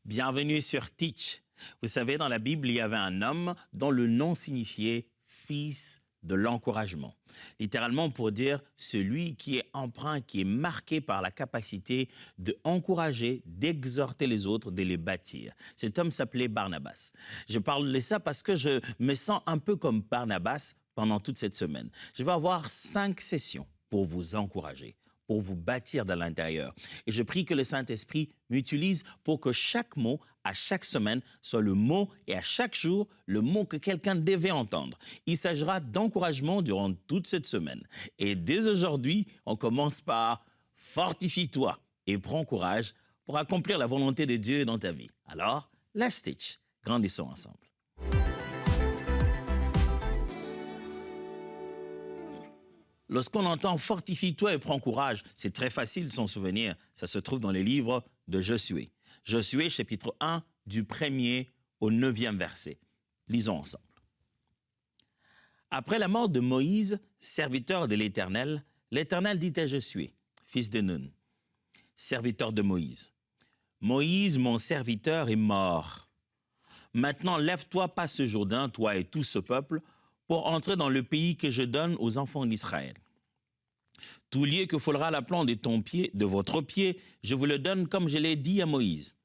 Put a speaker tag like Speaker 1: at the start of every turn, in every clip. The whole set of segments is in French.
Speaker 1: Bienvenue sur Teach. Vous savez, dans la Bible, il y avait un homme dont le nom signifiait « fils de l'encouragement ». Littéralement pour dire celui qui est empreint, qui est marqué par la capacité d'encourager, d'exhorter les autres, de les bâtir. Cet homme s'appelait Barnabas. Je parle de ça parce que je me sens un peu comme Barnabas pendant toute cette semaine. Je vais avoir 5 sessions pour vous encourager, pour vous bâtir de l'intérieur. Et je prie que le Saint-Esprit m'utilise pour que chaque mot, à chaque semaine, soit le mot et à chaque jour, le mot que quelqu'un devait entendre. Il s'agira d'encouragement durant toute cette semaine. Et dès aujourd'hui, on commence par « Fortifie-toi et prends courage pour accomplir la volonté de Dieu dans ta vie ». Alors, let's teach. Grandissons ensemble. Lorsqu'on entend « fortifie-toi et prends courage », c'est très facile de s'en souvenir. Ça se trouve dans les livres de Josué. Josué, chapitre 1, du 1er au 9e verset. Lisons ensemble. Après la mort de Moïse, serviteur de l'Éternel, l'Éternel dit à Josué, fils de Nun, serviteur de Moïse, « Moïse, mon serviteur, est mort. Maintenant, lève-toi, passe ce Jourdain, toi et tout ce peuple, pour entrer dans le pays que je donne aux enfants d'Israël. Tout lieu que foulera la plante de votre pied, je vous le donne comme je l'ai dit à Moïse.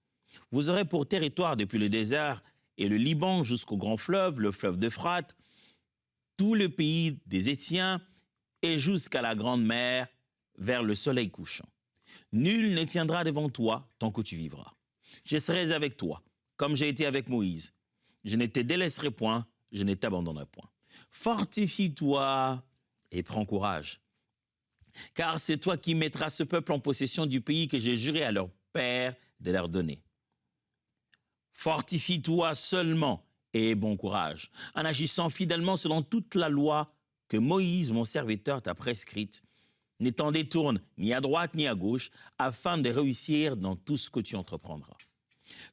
Speaker 1: Vous aurez pour territoire depuis le désert et le Liban jusqu'au grand fleuve, le fleuve d'Euphrate, tout le pays des Hétiens et jusqu'à la grande mer vers le soleil couchant. Nul ne tiendra devant toi tant que tu vivras. Je serai avec toi, comme j'ai été avec Moïse. Je ne te délaisserai point, je ne t'abandonnerai point. Fortifie-toi et prends courage. Car c'est toi qui mettras ce peuple en possession du pays que j'ai juré à leur père de leur donner. Fortifie-toi seulement et aie bon courage, en agissant fidèlement selon toute la loi que Moïse, mon serviteur, t'a prescrite. Ne t'en détourne ni à droite ni à gauche, afin de réussir dans tout ce que tu entreprendras.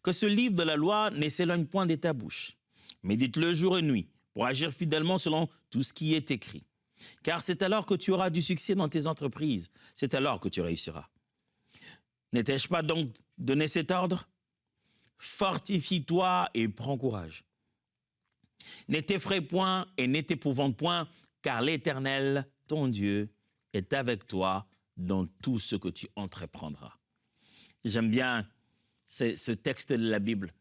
Speaker 1: Que ce livre de la loi ne s'éloigne point de ta bouche. Médite-le jour et nuit, pour agir fidèlement selon tout ce qui est écrit. Car c'est alors que tu auras du succès dans tes entreprises. C'est alors que tu réussiras. N'ai-je pas donc donné cet ordre? Fortifie-toi et prends courage. Ne t'effraie point et ne t'épouvante point, car l'Éternel, ton Dieu, est avec toi dans tout ce que tu entreprendras. J'aime bien ce texte de la Bible.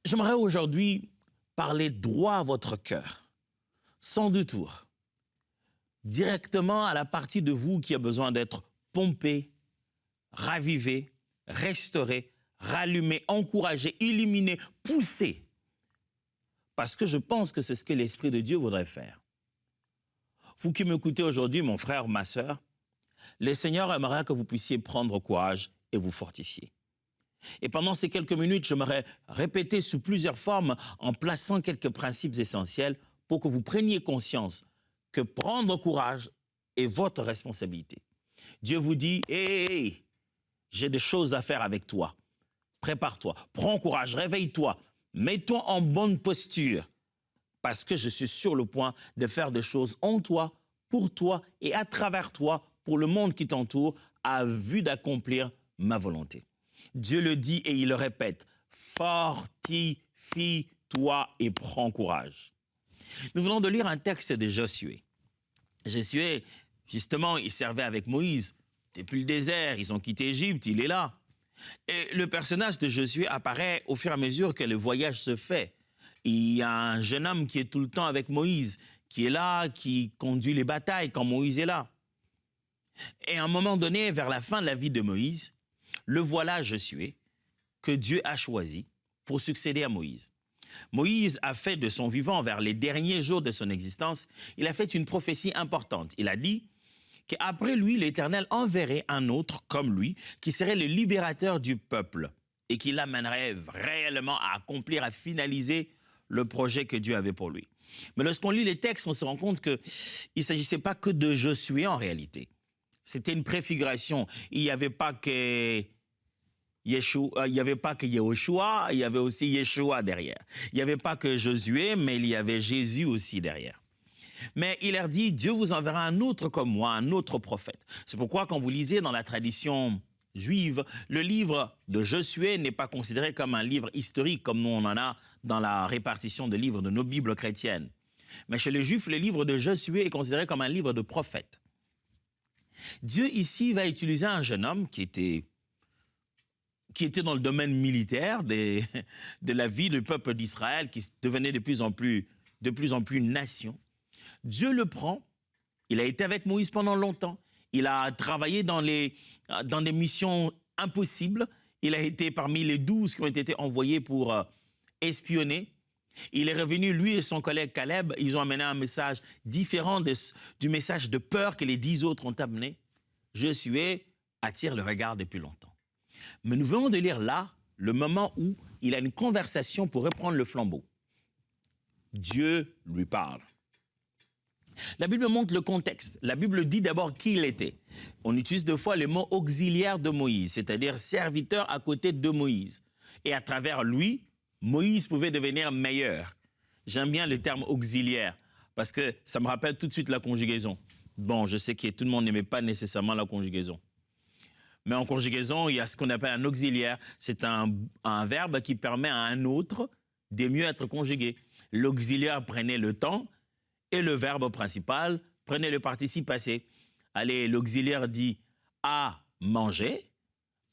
Speaker 1: J'aimerais aujourd'hui parler droit à votre cœur, sans détour, directement à la partie de vous qui a besoin d'être pompée, ravivée, restaurée, rallumée, encouragée, illuminée, poussée. Parce que je pense que c'est ce que l'Esprit de Dieu voudrait faire. Vous qui m'écoutez aujourd'hui, mon frère, ma sœur, le Seigneur aimerait que vous puissiez prendre courage et vous fortifier. Et pendant ces quelques minutes, j'aimerais répéter sous plusieurs formes en plaçant quelques principes essentiels pour que vous preniez conscience que prendre courage est votre responsabilité. Dieu vous dit, hey, j'ai des choses à faire avec toi. Prépare-toi, prends courage, réveille-toi, mets-toi en bonne posture parce que je suis sur le point de faire des choses en toi, pour toi et à travers toi, pour le monde qui t'entoure, à vue d'accomplir ma volonté. Dieu le dit et il le répète, fortifie-toi et prends courage. Nous venons de lire un texte de Josué. Josué, justement, il servait avec Moïse. Depuis le désert, ils ont quitté Égypte, il est là. Et le personnage de Josué apparaît au fur et à mesure que le voyage se fait. Il y a un jeune homme qui est tout le temps avec Moïse, qui est là, qui conduit les batailles quand Moïse est là. Et à un moment donné, vers la fin de la vie de Moïse, le voilà Josué, que Dieu a choisi pour succéder à Moïse. Moïse a fait de son vivant vers les derniers jours de son existence, il a fait une prophétie importante. Il a dit qu'après lui, l'Éternel enverrait un autre comme lui, qui serait le libérateur du peuple et qui l'amènerait réellement à accomplir, à finaliser le projet que Dieu avait pour lui. Mais lorsqu'on lit les textes, on se rend compte qu'il ne s'agissait pas que de Josué en réalité. C'était une préfiguration. Il n'y avait pas que Yeshua, il n'y avait pas que Yehoshua, il y avait aussi Yeshua derrière. Il n'y avait pas que Josué, mais il y avait Jésus aussi derrière. Mais il leur dit, Dieu vous enverra un autre comme moi, un autre prophète. C'est pourquoi quand vous lisez dans la tradition juive, le livre de Josué n'est pas considéré comme un livre historique, comme nous on en a dans la répartition de livres de nos Bibles chrétiennes. Mais chez les Juifs, le livre de Josué est considéré comme un livre de prophète. Dieu ici va utiliser un jeune homme qui était dans le domaine militaire de la vie du peuple d'Israël, qui devenait de plus en plus une nation. Dieu le prend, il a été avec Moïse pendant longtemps, il a travaillé dans des missions impossibles, il a été parmi les 12 qui ont été envoyés pour espionner. Il est revenu, lui et son collègue Caleb, ils ont amené un message différent du message de peur que les 10 autres ont amené. Josué attire le regard depuis longtemps. Mais nous venons de lire là le moment où il a une conversation pour reprendre le flambeau. Dieu lui parle. La Bible montre le contexte. La Bible dit d'abord qui il était. On utilise deux fois le mot auxiliaire de Moïse, c'est-à-dire serviteur à côté de Moïse. Et à travers lui, Moïse pouvait devenir meilleur. J'aime bien le terme auxiliaire parce que ça me rappelle tout de suite la conjugaison. Bon, je sais que tout le monde n'aimait pas nécessairement la conjugaison. Mais en conjugaison, il y a ce qu'on appelle un auxiliaire. C'est un verbe qui permet à un autre de mieux être conjugué. L'auxiliaire prenait le temps et le verbe principal prenait le participe passé. Allez, l'auxiliaire dit « a mangé »,«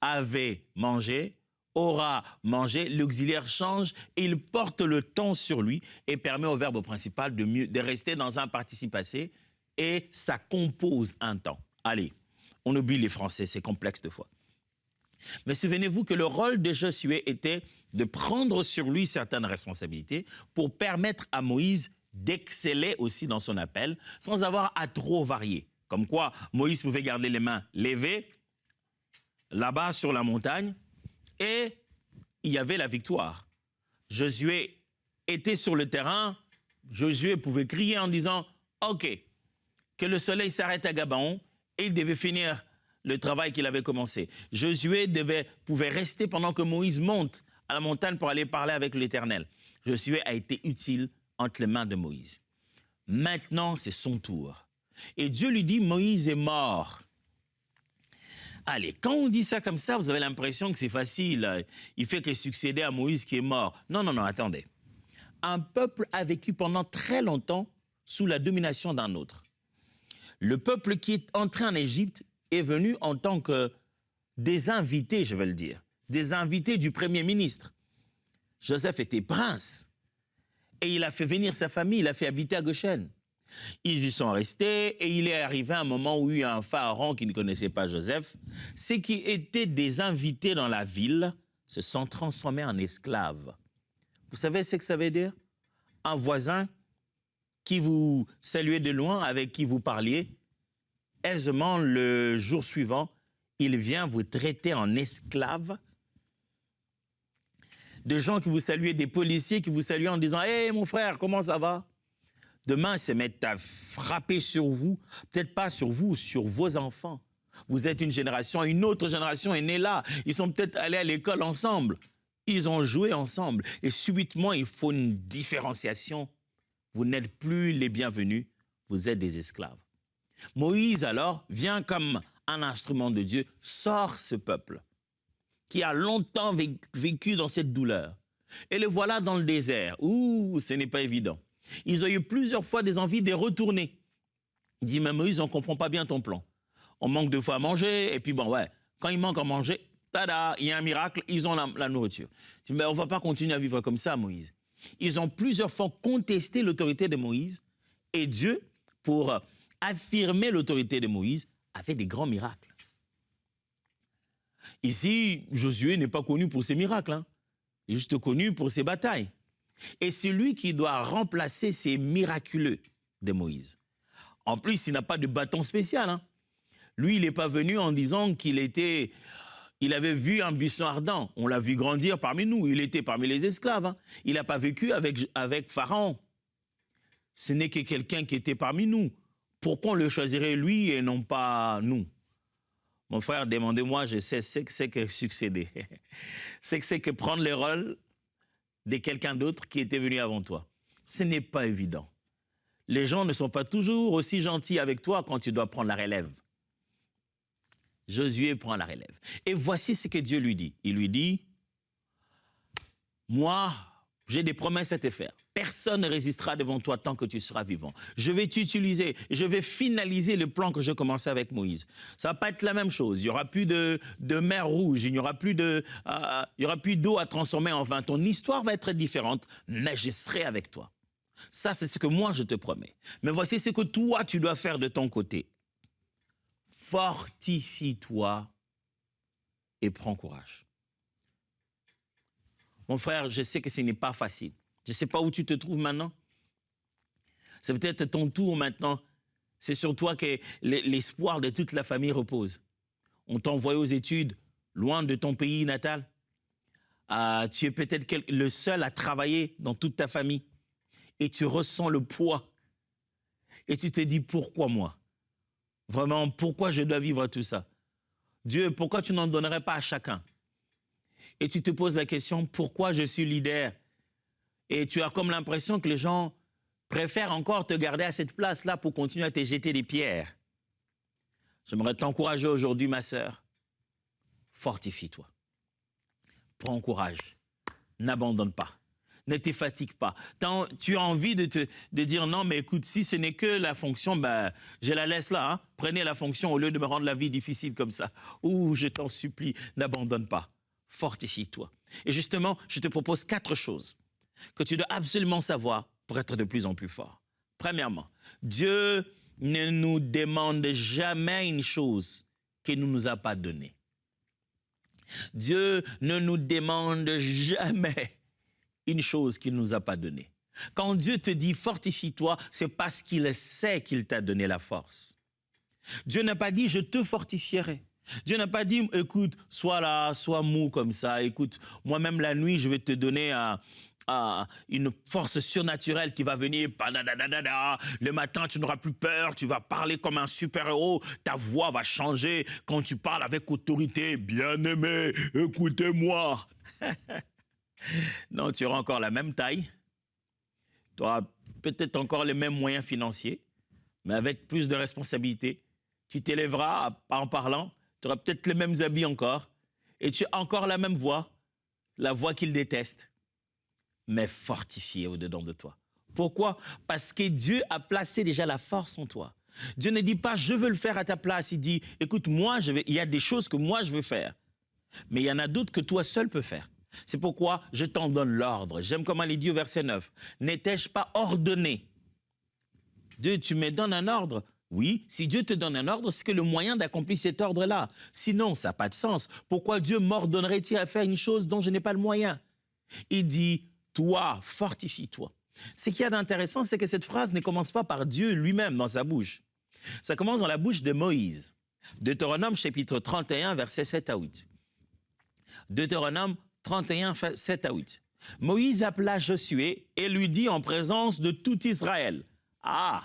Speaker 1: avait mangé », aura mangé, l'auxiliaire change et il porte le temps sur lui et permet au verbe principal de rester dans un participe passé et ça compose un temps. Allez, on oublie les Français, c'est complexe de fois. Mais souvenez-vous que le rôle de Josué était de prendre sur lui certaines responsabilités pour permettre à Moïse d'exceller aussi dans son appel sans avoir à trop varier. Comme quoi, Moïse pouvait garder les mains levées là-bas sur la montagne, et il y avait la victoire. Josué était sur le terrain, Josué pouvait crier en disant « Ok, que le soleil s'arrête à Gabaon » et il devait finir le travail qu'il avait commencé. Josué pouvait rester pendant que Moïse monte à la montagne pour aller parler avec l'Éternel. Josué a été utile entre les mains de Moïse. Maintenant, c'est son tour. Et Dieu lui dit « Moïse est mort ». Allez, quand on dit ça comme ça, vous avez l'impression que c'est facile. Il fait que succéder à Moïse qui est mort. Non, non, non, attendez. Un peuple a vécu pendant très longtemps sous la domination d'un autre. Le peuple qui est entré en Égypte est venu en tant que des invités, je vais le dire, des invités du Premier ministre. Joseph était prince et il a fait venir sa famille, il a fait habiter à Goshen. Ils y sont restés et il est arrivé un moment où il y a un pharaon qui ne connaissait pas Joseph. Ceux qui étaient des invités dans la ville se sont transformés en esclaves. Vous savez ce que ça veut dire? Un voisin qui vous saluait de loin, avec qui vous parliez, aisément le jour suivant, il vient vous traiter en esclave. Des gens qui vous saluaient, des policiers qui vous saluaient en disant « Hey mon frère, comment ça va ?» Demain, ils se mettent à frapper sur vous, peut-être pas sur vous, sur vos enfants. Vous êtes une autre génération est née là. Ils sont peut-être allés à l'école ensemble. Ils ont joué ensemble. Et subitement, il faut une différenciation. Vous n'êtes plus les bienvenus, vous êtes des esclaves. Moïse, alors, vient comme un instrument de Dieu, sort ce peuple qui a longtemps vécu dans cette douleur. Et le voilà dans le désert. Ouh, ce n'est pas évident. Ils ont eu plusieurs fois des envies de retourner. Il dit, mais Moïse, on ne comprend pas bien ton plan. On manque de fois à manger, et puis bon, ouais, quand il manque à manger, tada, il y a un miracle, ils ont la nourriture. Je dis, mais on ne va pas continuer à vivre comme ça, Moïse. Ils ont plusieurs fois contesté l'autorité de Moïse, et Dieu, pour affirmer l'autorité de Moïse, a fait des grands miracles. Ici, Josué n'est pas connu pour ses miracles, hein. Il est juste connu pour ses batailles. Et c'est lui qui doit remplacer ces miraculeux de Moïse. En plus, il n'a pas de bâton spécial, hein. Lui, il n'est pas venu en disant qu'il avait vu un buisson ardent. On l'a vu grandir parmi nous. Il était parmi les esclaves, hein. Il n'a pas vécu avec Pharaon. Ce n'est que quelqu'un qui était parmi nous. Pourquoi on le choisirait lui et non pas nous? Mon frère, demandez-moi, je sais ce que c'est que succéder. C'est que prendre le rôle de quelqu'un d'autre qui était venu avant toi. Ce n'est pas évident. Les gens ne sont pas toujours aussi gentils avec toi quand tu dois prendre la relève. Josué prend la relève. Et voici ce que Dieu lui dit. Il lui dit, moi, j'ai des promesses à te faire. Personne ne résistera devant toi tant que tu seras vivant. Je vais t'utiliser, je vais finaliser le plan que j'ai commencé avec Moïse. Ça ne va pas être la même chose. Il n'y aura plus de mer rouge, il n'y aura plus d'eau à transformer en vin. Ton histoire va être différente, mais je serai avec toi. Ça, c'est ce que moi, je te promets. Mais voici ce que toi, tu dois faire de ton côté. Fortifie-toi et prends courage. Mon frère, je sais que ce n'est pas facile. Je ne sais pas où tu te trouves maintenant. C'est peut-être ton tour maintenant. C'est sur toi que l'espoir de toute la famille repose. On t'a envoyé aux études, loin de ton pays natal. Tu es peut-être le seul à travailler dans toute ta famille. Et tu ressens le poids. Et tu te dis, pourquoi moi? Vraiment, pourquoi je dois vivre tout ça? Dieu, pourquoi tu n'en donnerais pas à chacun? Et tu te poses la question, pourquoi je suis leader? Et tu as comme l'impression que les gens préfèrent encore te garder à cette place-là pour continuer à te jeter des pierres. J'aimerais t'encourager aujourd'hui, ma sœur. Fortifie-toi. Prends courage. N'abandonne pas. Ne te fatigue pas. Tu as envie de dire non, mais écoute, si ce n'est que la fonction, ben, je la laisse là. Hein. Prenez la fonction au lieu de me rendre la vie difficile comme ça. Ouh, je t'en supplie, n'abandonne pas. Fortifie-toi. Et justement, je te propose 4 choses que tu dois absolument savoir pour être de plus en plus fort. Premièrement, Dieu ne nous demande jamais une chose qu'il ne nous a pas donnée. Dieu ne nous demande jamais une chose qu'il ne nous a pas donnée. Quand Dieu te dit fortifie-toi, c'est parce qu'il sait qu'il t'a donné la force. Dieu n'a pas dit je te fortifierai. Dieu n'a pas dit écoute, sois là, sois mou comme ça. Écoute, moi-même la nuit, je vais te donner une force surnaturelle qui va venir. Le matin, tu n'auras plus peur, tu vas parler comme un super-héros. Ta voix va changer quand tu parles avec autorité. Bien-aimé, écoutez-moi. Non, tu auras encore la même taille, tu auras peut-être encore les mêmes moyens financiers, mais avec plus de responsabilités. Tu t'élèveras en parlant, tu auras peut-être les mêmes habits encore, et tu as encore la même voix, la voix qu'il déteste, mais fortifiée au-dedans de toi. Pourquoi? Parce que Dieu a placé déjà la force en toi. Dieu ne dit pas « je veux le faire à ta place », il dit « écoute, il y a des choses que moi je veux faire, mais il y en a d'autres que toi seul peux faire. » C'est pourquoi je t'en donne l'ordre. J'aime comment il dit au verset 9. N'étais-je pas ordonné? Dieu, tu me donnes un ordre? Oui, si Dieu te donne un ordre, c'est que le moyen d'accomplir cet ordre-là. Sinon, ça n'a pas de sens. Pourquoi Dieu m'ordonnerait-il à faire une chose dont je n'ai pas le moyen? Il dit, toi, fortifie-toi. Ce qu'il y a d'intéressant, c'est que cette phrase ne commence pas par Dieu lui-même dans sa bouche. Ça commence dans la bouche de Moïse. Deutéronome chapitre 31, versets 7 à 8. Deutéronome 31, 7 à 8. Moïse appela Josué et lui dit en présence de tout Israël. Là,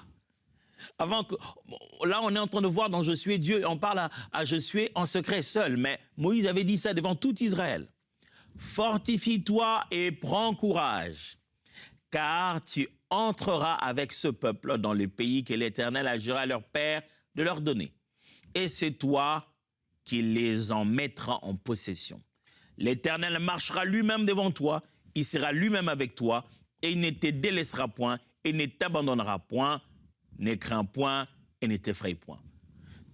Speaker 1: on est en train de voir dans Josué, Dieu, on parle à Josué en secret seul, mais Moïse avait dit ça devant tout Israël. Fortifie-toi et prends courage, car tu entreras avec ce peuple dans le pays que l'Éternel a juré à leur père de leur donner. Et c'est toi qui les en mettras en possession. L'Éternel marchera lui-même devant toi, il sera lui-même avec toi, et il ne te délaissera point, et ne t'abandonnera point, ne crains point, et ne t'effraie point.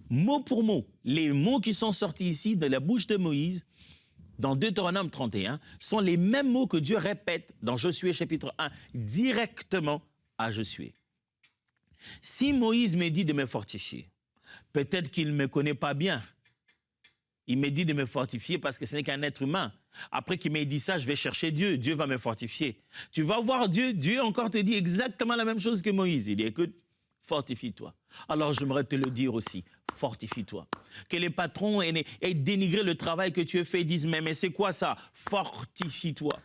Speaker 1: Mot pour mot, les mots qui sont sortis ici de la bouche de Moïse, dans Deutéronome 31, sont les mêmes mots que Dieu répète dans Josué chapitre 1, directement à Josué. Si Moïse me dit de me fortifier, peut-être qu'il ne me connaît pas bien. Il me dit de me fortifier parce que ce n'est qu'un être humain. Après qu'il m'ait dit ça, je vais chercher Dieu. Dieu va me fortifier. Tu vas voir Dieu. Dieu encore te dit exactement la même chose que Moïse. Il dit, écoute, fortifie-toi. Alors, j'aimerais te le dire aussi. Fortifie-toi. Que les patrons aient dénigré le travail que tu as fait et disent, mais c'est quoi ça? Fortifie-toi.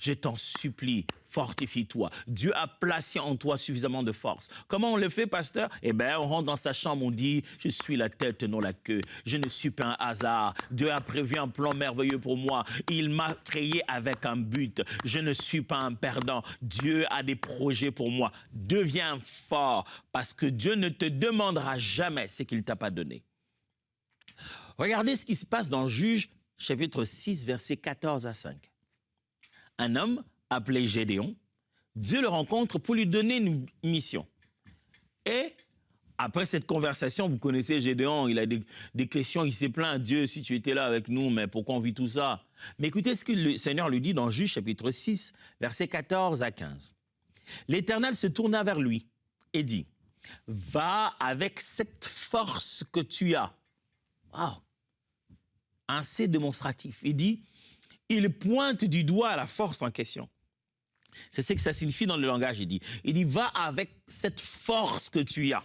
Speaker 1: Je t'en supplie, fortifie-toi. Dieu a placé en toi suffisamment de force. Comment on le fait, pasteur? Eh bien, on rentre dans sa chambre, on dit, je suis la tête, non la queue. Je ne suis pas un hasard. Dieu a prévu un plan merveilleux pour moi. Il m'a créé avec un but. Je ne suis pas un perdant. Dieu a des projets pour moi. Deviens fort parce que Dieu ne te demandera jamais ce qu'il ne t'a pas donné. Regardez ce qui se passe dans Juges, chapitre 6, versets 14 à 5. Un homme appelé Gédéon, Dieu le rencontre pour lui donner une mission. Et après cette conversation, vous connaissez Gédéon, il a des questions, il s'est plaint, Dieu, si tu étais là avec nous, mais pourquoi on vit tout ça? Mais écoutez ce que le Seigneur lui dit dans Juges chapitre 6, versets 14 à 15. L'Éternel se tourna vers lui et dit, « Va avec cette force que tu as. » Wow. Un C démonstratif. Il dit, il pointe du doigt la force en question. C'est ce que ça signifie dans le langage, il dit, va avec cette force que tu as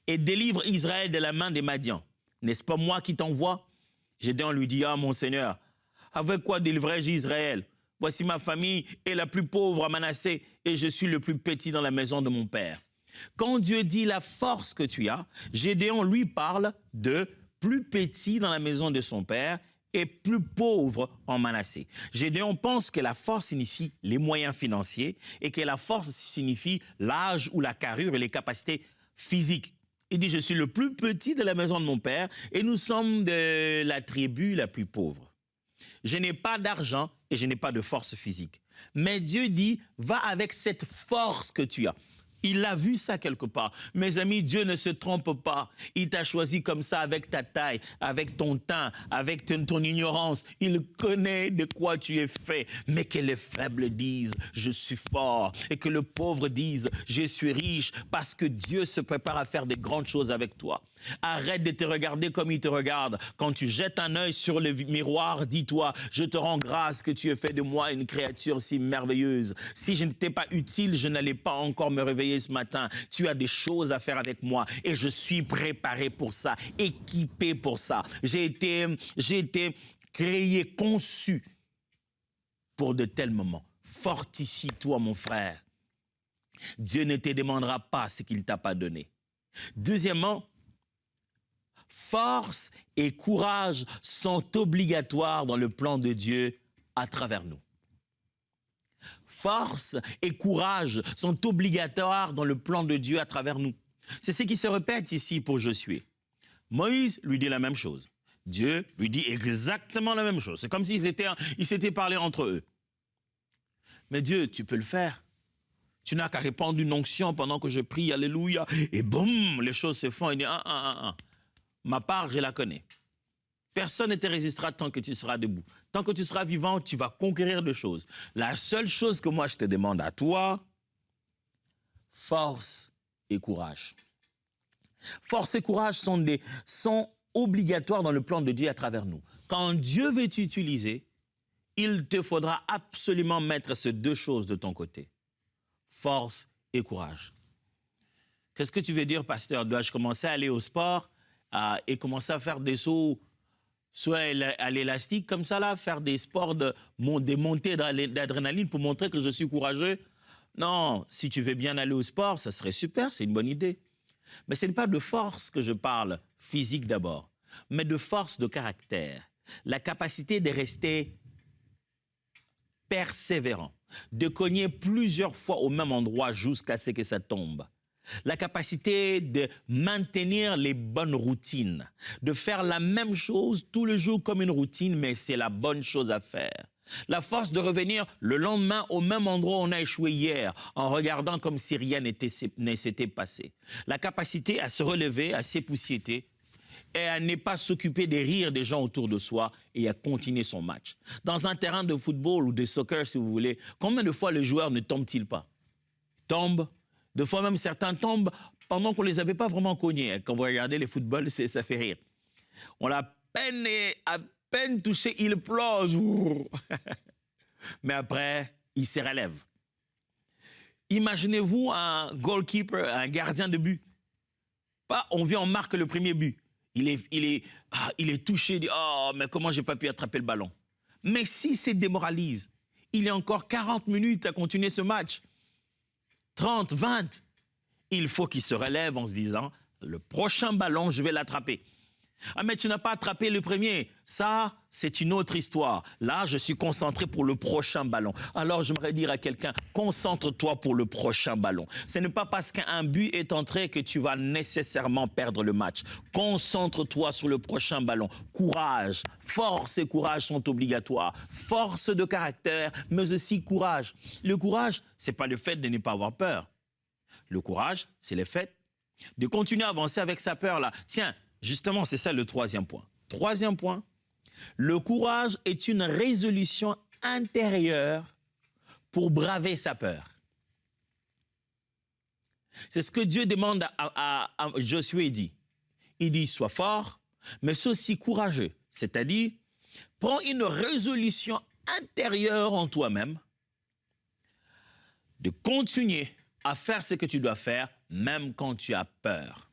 Speaker 1: et délivre Israël de la main des Madians. N'est-ce pas moi qui t'envoie? Gédéon lui dit, ah mon Seigneur, avec quoi délivrerai-je Israël? Voici ma famille est la plus pauvre à Manassé et je suis le plus petit dans la maison de mon père. Quand Dieu dit la force que tu as, Gédéon lui parle de plus petit dans la maison de son père et plus pauvre en Manassé. Gédéon pense que la force signifie les moyens financiers et que la force signifie l'âge ou la carrure et les capacités physiques. Il dit, je suis le plus petit de la maison de mon père et nous sommes de la tribu la plus pauvre. Je n'ai pas d'argent et je n'ai pas de force physique. Mais Dieu dit, va avec cette force que tu as. Il a vu ça quelque part. Mes amis, Dieu ne se trompe pas. Il t'a choisi comme ça avec ta taille, avec ton teint, avec ton ignorance. Il connaît de quoi tu es fait. Mais que les faibles disent, je suis fort. Et que le pauvre dise, je suis riche. Parce que Dieu se prépare à faire des grandes choses avec toi. Arrête de te regarder comme il te regarde. Quand tu jettes un œil sur le miroir, dis-toi, je te rends grâce que tu aies fait de moi une créature si merveilleuse. Si je n'étais pas utile, je n'allais pas encore me réveiller ce matin. Tu as des choses à faire avec moi et je suis préparé pour ça, équipé pour ça. J'ai été créé, conçu pour de tels moments. Fortifie-toi, mon frère. Dieu ne te demandera pas ce qu'il ne t'a pas donné. Deuxièmement, force et courage sont obligatoires dans le plan de Dieu à travers nous. Force et courage sont obligatoires dans le plan de Dieu à travers nous. C'est ce qui se répète ici pour Josué. Moïse lui dit la même chose. Dieu lui dit exactement la même chose. C'est comme s'ils s'étaient parlé entre eux. Mais Dieu, tu peux le faire. Tu n'as qu'à répandre une onction pendant que je prie, alléluia, et boum, les choses se font. Il dit, ma part, je la connais. Personne ne te résistera tant que tu seras debout. Tant que tu seras vivant, tu vas conquérir des choses. La seule chose que moi je te demande à toi, force et courage. Force et courage sont obligatoires dans le plan de Dieu à travers nous. Quand Dieu veut t'utiliser, il te faudra absolument mettre ces deux choses de ton côté. Force et courage. Qu'est-ce que tu veux dire, pasteur? Dois-je commencer à aller au sport et commencer à faire des sauts, soit à l'élastique comme ça, là, faire des sports, des montées d'adrénaline pour montrer que je suis courageux? Non, si tu veux bien aller au sport, ça serait super, c'est une bonne idée. Mais ce n'est pas de force que je parle, physique d'abord, mais de force de caractère. La capacité de rester persévérant, de cogner plusieurs fois au même endroit jusqu'à ce que ça tombe. La capacité de maintenir les bonnes routines, de faire la même chose tous les jours comme une routine, mais c'est la bonne chose à faire. La force de revenir le lendemain au même endroit où on a échoué hier, en regardant comme si rien ne s'était passé. La capacité à se relever, à s'époussiéter, et à ne pas s'occuper des rires des gens autour de soi et à continuer son match. Dans un terrain de football ou de soccer, si vous voulez, combien de fois le joueur ne tombe-t-il pas? Tombe. Deux fois même, certains tombent pendant qu'on ne les avait pas vraiment cognés. Quand vous regardez les footballs, ça fait rire. On l'a à peine touché, il plonge. Mais après, il se relève. Imaginez-vous un goalkeeper, un gardien de but. On vient, on marque le premier but. Il est touché, il dit « Oh, mais comment j'ai pas pu attraper le ballon ?» Mais s'il se démoralise, il y a encore 40 minutes à continuer ce match. 30, 20. Il faut qu'il se relève en se disant « Le prochain ballon, je vais l'attraper. » Ah, mais tu n'as pas attrapé le premier. Ça, c'est une autre histoire. Là, je suis concentré pour le prochain ballon. Alors, j'aimerais dire à quelqu'un, concentre-toi pour le prochain ballon. Ce n'est pas parce qu'un but est entré que tu vas nécessairement perdre le match. Concentre-toi sur le prochain ballon. Courage, force et courage sont obligatoires. Force de caractère, mais aussi courage. Le courage, ce n'est pas le fait de ne pas avoir peur. Le courage, c'est le fait de continuer à avancer avec sa peur-là. Tiens, justement, c'est ça le troisième point. Troisième point, le courage est une résolution intérieure pour braver sa peur. C'est ce que Dieu demande à Josué dit. Il dit, sois fort, mais sois aussi courageux. C'est-à-dire, prends une résolution intérieure en toi-même de continuer à faire ce que tu dois faire, même quand tu as peur.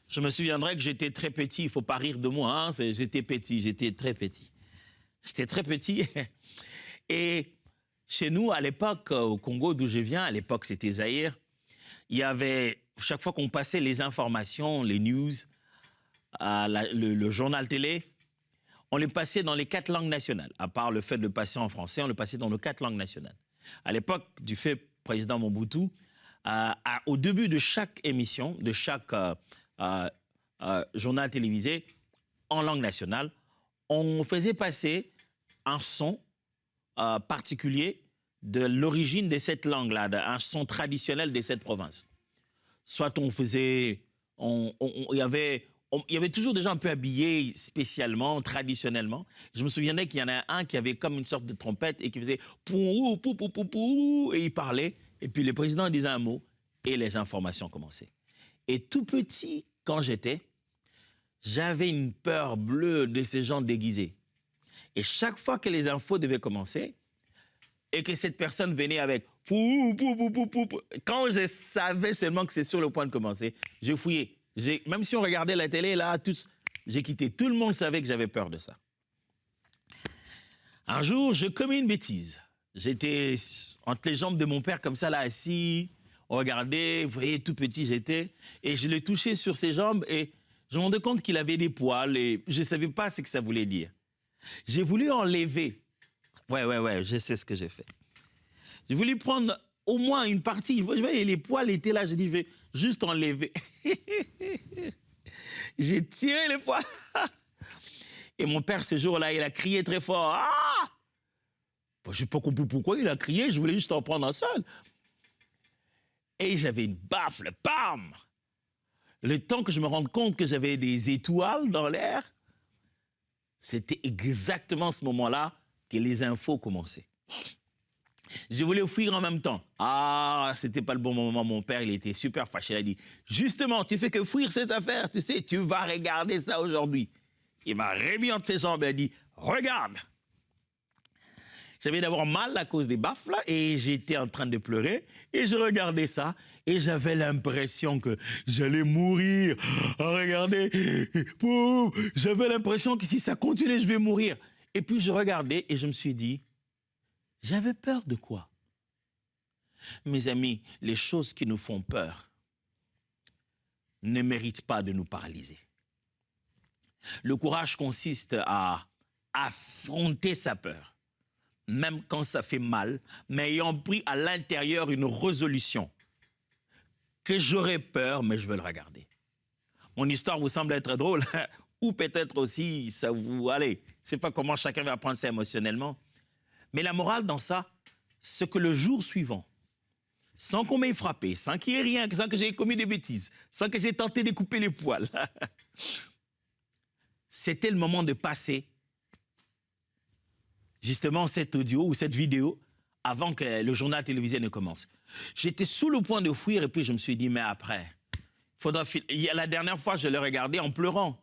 Speaker 1: Je me souviendrai que j'étais très petit, il ne faut pas rire de moi, hein, j'étais petit, j'étais très petit. J'étais très petit et chez nous, à l'époque, au Congo d'où je viens, à l'époque c'était Zaïre, il y avait, chaque fois qu'on passait les informations, les news, le journal télé, on les passait dans les 4 langues nationales. À part le fait de le passer en français, on le passait dans les 4 langues nationales. À l'époque du fait président Mobutu, au début de chaque émission, de chaque journal télévisé en langue nationale, on faisait passer un son particulier de l'origine de cette langue-là, un son traditionnel de cette province. Soit on faisait, il y avait toujours des gens un peu habillés spécialement, traditionnellement. Je me souviens qu'il y en a un qui avait comme une sorte de trompette et qui faisait pou pou pou pou pou et il parlait. Et puis le président disait un mot et les informations commençaient. Et tout petit, quand j'avais une peur bleue de ces gens déguisés. Et chaque fois que les infos devaient commencer et que cette personne venait avec pou pou pou pou pou, quand je savais seulement que c'est sur le point de commencer, je fouillais. Même si on regardait la télé, là, j'ai quitté. Tout le monde savait que j'avais peur de ça. Un jour, je commis une bêtise. J'étais entre les jambes de mon père, comme ça, là, assis. On regardait, vous voyez, tout petit j'étais. Et je l'ai touché sur ses jambes et je me rendais compte qu'il avait des poils et je ne savais pas ce que ça voulait dire. J'ai voulu enlever. Ouais, je sais ce que j'ai fait. J'ai voulu prendre au moins une partie. Vous voyez, les poils étaient là. J'ai dit, je vais juste enlever. J'ai tiré les poils. Et mon père, ce jour-là, il a crié très fort. Ah! Je n'ai pas compris pourquoi il a crié. Je voulais juste en prendre un seul. Et j'avais une baffle. Bam! Le temps que je me rende compte que j'avais des étoiles dans l'air, c'était exactement ce moment-là que les infos commençaient. Je voulais fuir en même temps. Ah, c'était pas le bon moment. Mon père, il était super fâché. Il a dit, justement, tu fais que fuir cette affaire. Tu sais, tu vas regarder ça aujourd'hui. Il m'a remis entre ses jambes et a dit, regarde. J'avais d'abord mal à cause des baffes là et j'étais en train de pleurer et je regardais ça et j'avais l'impression que j'allais mourir. Ah, regardez, j'avais l'impression que si ça continuait, je vais mourir. Et puis je regardais et je me suis dit, j'avais peur de quoi? Mes amis, les choses qui nous font peur ne méritent pas de nous paralyser. Le courage consiste à affronter sa peur, même quand ça fait mal, mais ayant pris à l'intérieur une résolution que j'aurais peur, mais je veux le regarder. Mon histoire vous semble être drôle, ou peut-être aussi, ça vous... Allez, je ne sais pas comment chacun va prendre ça émotionnellement. Mais la morale dans ça, c'est que le jour suivant, sans qu'on m'ait frappé, sans qu'il y ait rien, sans que j'ai commis des bêtises, sans que j'ai tenté de couper les poils, c'était le moment de passer justement cet audio ou cette vidéo avant que le journal télévisé ne commence. J'étais sous le point de fuir et puis je me suis dit, mais après, la dernière fois, je l'ai regardé en pleurant.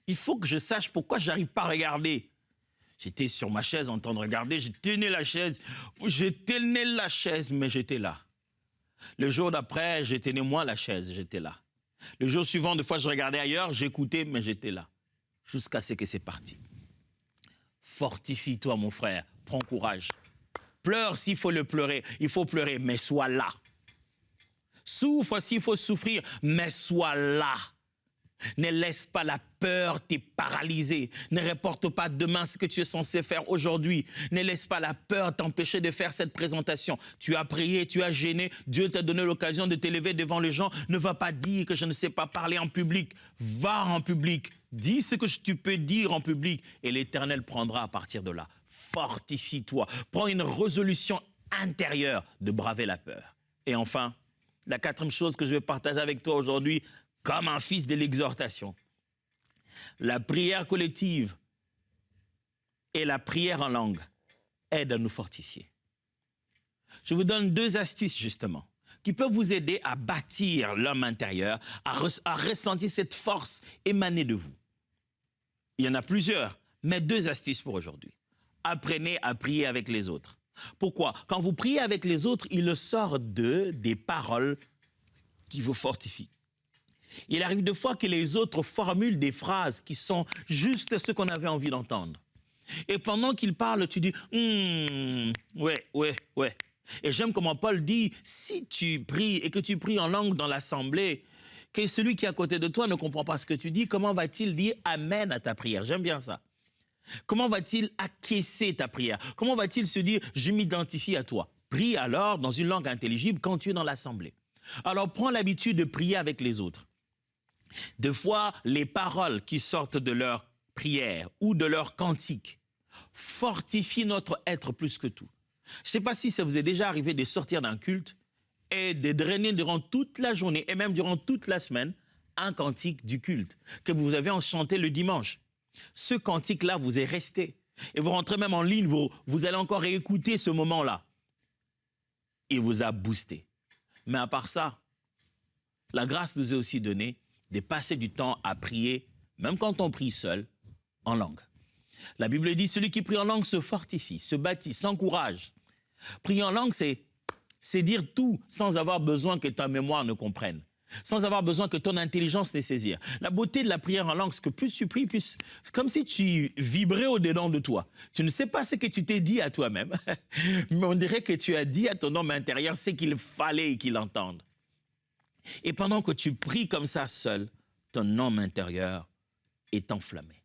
Speaker 1: Il faut que je sache pourquoi je n'arrive pas à regarder. J'étais sur ma chaise en train de regarder, je tenais la chaise, mais j'étais là. Le jour d'après, je tenais moins la chaise, j'étais là. Le jour suivant, des fois, je regardais ailleurs, j'écoutais, mais j'étais là. Jusqu'à ce que c'est parti. Fortifie-toi, mon frère, prends courage. Pleure s'il faut le pleurer, il faut pleurer, mais sois là. Souffre s'il faut souffrir, mais sois là. Ne laisse pas la peur te paralyser. Ne reporte pas demain ce que tu es censé faire aujourd'hui. Ne laisse pas la peur t'empêcher de faire cette présentation. Tu as prié, tu as gêné. Dieu t'a donné l'occasion de t'élever devant les gens. Ne va pas dire que je ne sais pas parler en public. Va en public. Dis ce que tu peux dire en public et l'Éternel prendra à partir de là. Fortifie-toi. Prends une résolution intérieure de braver la peur. Et enfin, la quatrième chose que je vais partager avec toi aujourd'hui, comme un fils de l'exhortation. La prière collective et la prière en langue aident à nous fortifier. Je vous donne 2 astuces justement qui peuvent vous aider à bâtir l'homme intérieur, à ressentir cette force émanée de vous. Il y en a plusieurs, mais 2 astuces pour aujourd'hui. Apprenez à prier avec les autres. Pourquoi? Quand vous priez avec les autres, il sort des paroles qui vous fortifient. Il arrive des fois que les autres formulent des phrases qui sont juste ce qu'on avait envie d'entendre. Et pendant qu'ils parlent, tu dis « ouais ». Et j'aime comment Paul dit, si tu pries et que tu pries en langue dans l'assemblée, que celui qui est à côté de toi ne comprend pas ce que tu dis, comment va-t-il dire « Amen » à ta prière? J'aime bien ça. Comment va-t-il acquiescer ta prière? Comment va-t-il se dire « Je m'identifie à toi » Prie alors dans une langue intelligible quand tu es dans l'assemblée. Alors prends l'habitude de prier avec les autres. Des fois, les paroles qui sortent de leur prière ou de leur cantique fortifient notre être plus que tout. Je ne sais pas si ça vous est déjà arrivé de sortir d'un culte et de drainer durant toute la journée et même durant toute la semaine un cantique du culte que vous avez chanté le dimanche. Ce cantique-là vous est resté. Et vous rentrez même en ligne, vous allez encore écouter ce moment-là. Il vous a boosté. Mais à part ça, la grâce nous est aussi donnée de passer du temps à prier, même quand on prie seul, en langue. La Bible dit, celui qui prie en langue se fortifie, se bâtit, s'encourage. Prier en langue, c'est dire tout sans avoir besoin que ta mémoire ne comprenne, sans avoir besoin que ton intelligence ne saisisse. La beauté de la prière en langue, c'est que plus tu pries, plus c'est comme si tu vibrais au-dedans de toi. Tu ne sais pas ce que tu t'es dit à toi-même, mais on dirait que tu as dit à ton homme intérieur ce qu'il fallait qu'il entende. Et pendant que tu pries comme ça seul, ton homme intérieur est enflammé.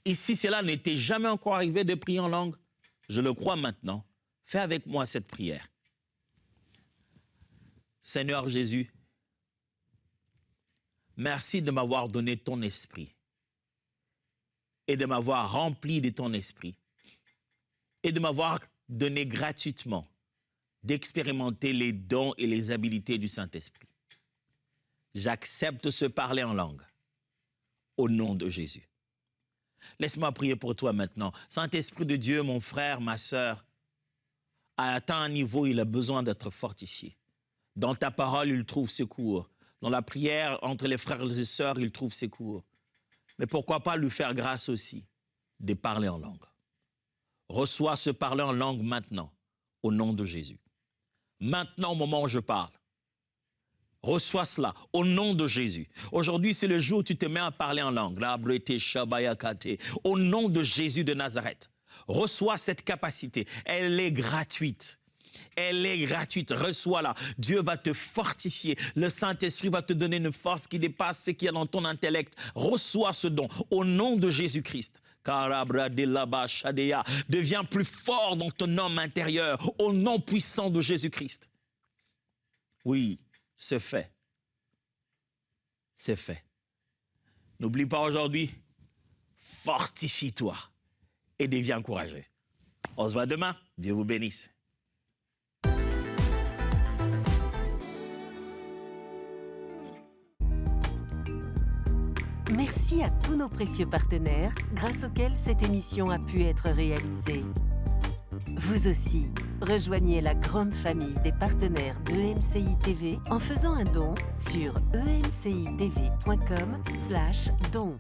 Speaker 1: Et si cela n'était jamais encore arrivé de prier en langue, je le crois maintenant, fais avec moi cette prière. Seigneur Jésus, merci de m'avoir donné ton esprit et de m'avoir rempli de ton esprit et de m'avoir donné gratuitement d'expérimenter les dons et les habiletés du Saint-Esprit. J'accepte ce parler en langue au nom de Jésus. Laisse-moi prier pour toi maintenant. Saint-Esprit de Dieu, mon frère, ma sœur, a atteint un niveau où il a besoin d'être fortifié. Dans ta parole, il trouve secours. Dans la prière entre les frères et les sœurs, il trouve secours. Mais pourquoi pas lui faire grâce aussi de parler en langue. Reçois ce parler en langue maintenant, au nom de Jésus. Maintenant, au moment où je parle. Reçois cela au nom de Jésus. Aujourd'hui, c'est le jour où tu te mets à parler en langue. Au nom de Jésus de Nazareth. Reçois cette capacité. Elle est gratuite. Elle est gratuite. Reçois-la. Dieu va te fortifier. Le Saint-Esprit va te donner une force qui dépasse ce qu'il y a dans ton intellect. Reçois ce don au nom de Jésus-Christ. Deviens plus fort dans ton homme intérieur au nom puissant de Jésus-Christ. Oui. C'est fait. C'est fait. N'oublie pas aujourd'hui, fortifie-toi et deviens courageux. On se voit demain. Dieu vous bénisse.
Speaker 2: Merci à tous nos précieux partenaires grâce auxquels cette émission a pu être réalisée. Vous aussi, rejoignez la grande famille des partenaires d'EMCI TV en faisant un don sur emcitv.com/don.